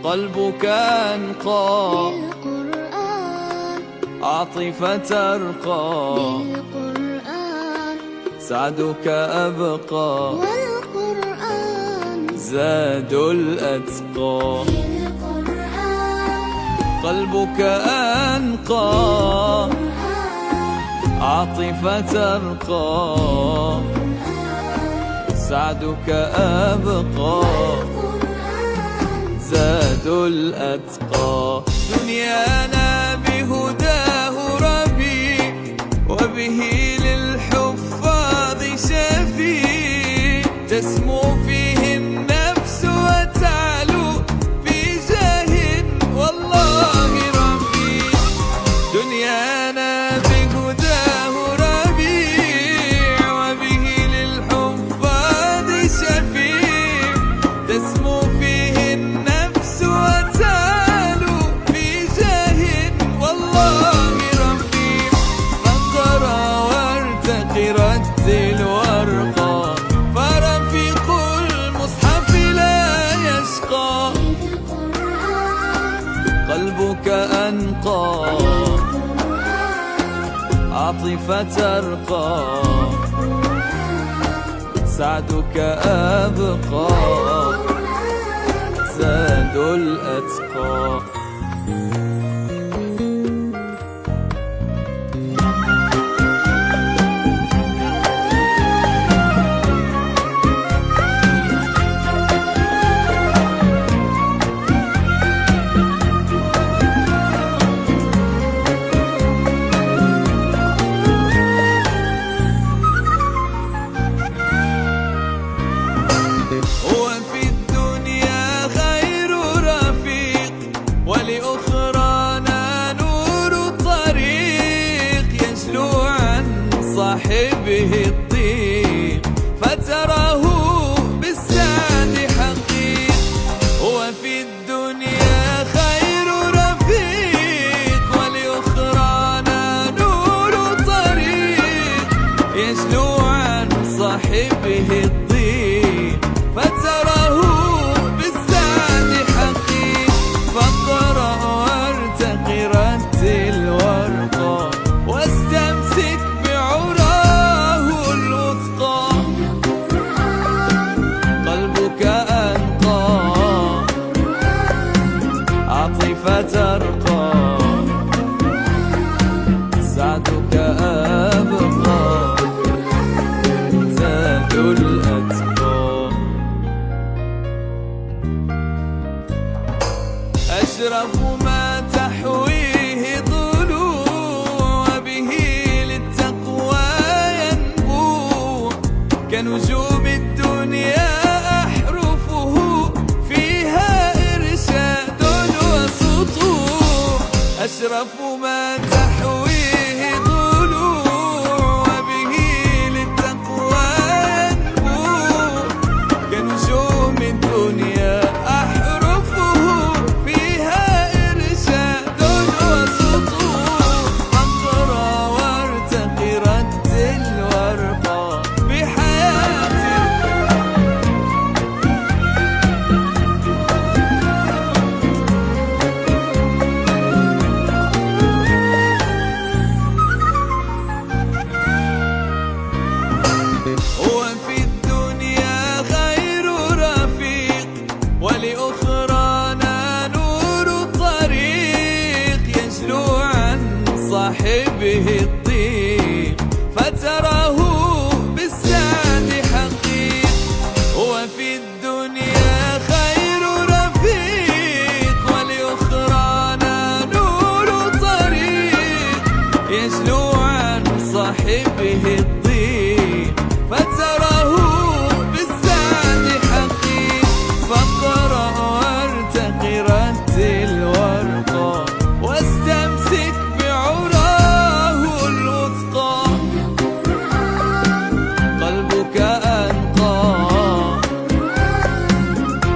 قلبك أنقى بالقرآن، عاطفة أرقى بالقرآن، سعدك أبقى والقرآن زاد الأتقى. بالقرآن، قلبك أنقى عاطفة أرقى سعدك أبقى زاد الأتقى. دنيانا بهداه ربيع وبه للحفاظ شفيع تسمو فيه النفس وتعلو في جاه والله رفيع. دنيانا بهداه ربيع وبه للحفاظ شفيع تسمو فيه النفس وتعلو في جاه والله رفيع. فاقرأ وارتقي رتل وارقى فرفيق المصحف لا يشقى. قلبك أنقى عاطفة أرقى سعدك أبقى زاد الأتقى. وفي الدنيا خير رفيق ولأخرانا نور طريق يجلو عن صاحبه الضيق فتراه بالسعد حقيق. وفي الدنيا خير رفيق ولأخرانا نور طريق يجلو عن صاحبه الضيق فتراه بالسعد حقيق. فاقرأ وارتقي رتل وارقى واستمسك بعراه الوثقى. قلبك أنقى عاطفة أرقى سعدك أبقى زاد الأتقى. أشرف ما تحويه ضلوع وبه للتقوى ينبوع كنجوم الدنيا أحرفه فيها إرشاد وسطوع. أشرف ما تحويه ضلوع وبه للتقوى ينبوع كنجوم الدنيا أحرفه فيها إرشاد وسطوع. فاقرأ وارتقي رتل وارقى بحياتي. وفي الدنيا خير رفيق ولأخرانا نور طريق يجلو عن صاحبه الضيق فتراه بالسعد حقيق. وفي الدنيا خير رفيق ولأخرانا نور طريق يجلو عن صاحبه الضيق فتراه بالسعد حقيق. فاقرأ وارتقي رتل وارقى واستمسك بعراه الوثقى. قلبك أنقى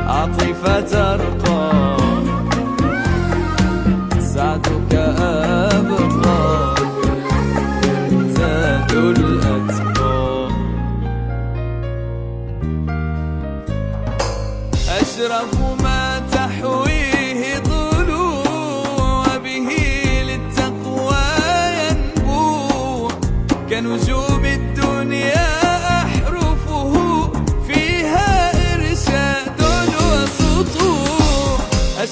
عاطفة أرقى سعدك أبقى زاد الأتقى. أشرف ما تحويه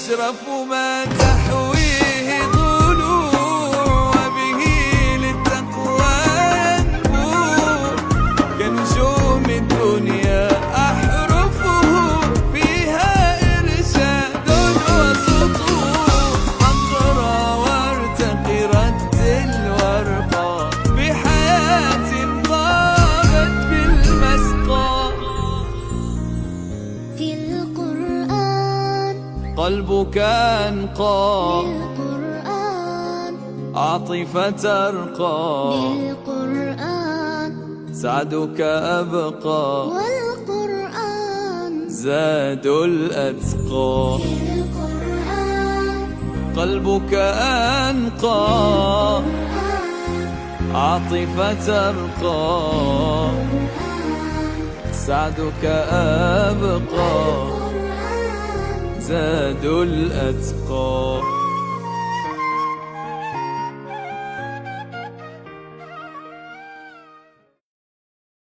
أشرف ما تحويه ضلوع، وبه للتقوى ينبوع. كنجوم الدنيا أحرفه، فيها إرشاد وسطوع. اقرأ وارتقي رتل وارقى، بحياة طابت بالمسقى. في القرآن قلبك أنقى، بالقرآن عاطفة ترقى. بالقرآن سعدك أبقى، والقرآن زاد الأتقى. بالقرآن قلبك أنقى، عاطفة ترقى. سعدك أبقى، زاد الأتقى.